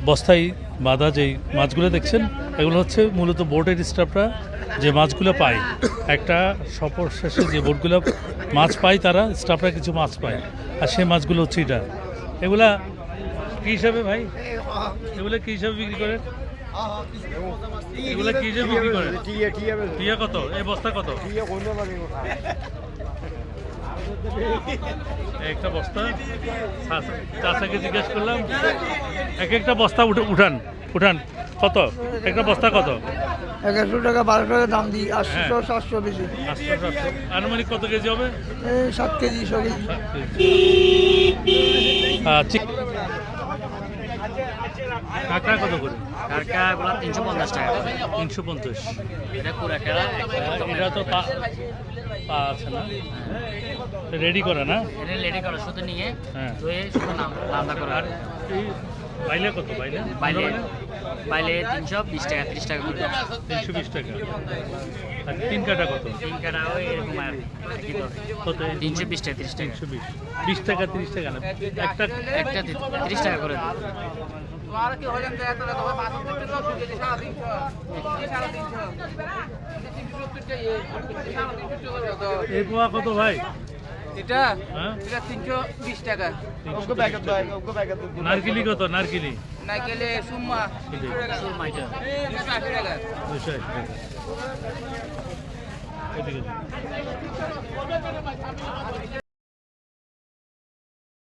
বস্তায় বাঁধা যেই মাছগুলো দেখছেন এগুলো হচ্ছে মূলত বোটের স্টাফরা যে মাছগুলো পায় একটা সফর শেষে যে বোটগুলো মাছ পায় তারা স্টাফরা কিছু মাছ পায় আর সেই মাছগুলো হচ্ছে এটা। এগুলা কী হিসাবে ভাই, এগুলো কী হিসাবে বিক্রি করেন? এগুলো কী হিসাবে বিক্রি করেন? টিয়া কত? এই বস্তা কত? একটা বস্তা চাচাকে জিজ্ঞেস করলাম, এক একটা বস্তা উঠান উঠান কত একটা বস্তা কত? 1100 টাকা 1200 টাকা দাম দিই, 800 700 বেশি। আনুমানিক কত কেজি হবে? 7 কেজি 6 কেজি। কাঁকড়া কত করে? কাঁকড়াগুলো 350 টাকা। 350। এটা পুরা কেরা এটা তো পা আছে না, রেডি করে না? এটা রেডি করা শুধু নিয়ে হ্যাঁ ধুয়ে শুধু রান্না করা। আর এই বাইলে কত? বাইলে বাইলে 320 টাকা 30 টাকা করে। 320 টাকা। আর তিন কাটা কত? তিন কাটা ওই এরকম আর কি তো কত? 320 টাকা 30 টাকা। 320। 20 টাকা 30 টাকা না, একটা একটা 30 টাকা করে। এই পোয়া কত ভাই? এটা হ্যাঁ এটা 320 টাকা। নারকেলি কত? নারকেলি না গেলে সুম্মা সুরমা এটা 280 টাকা। 280 টাকা। এদিকে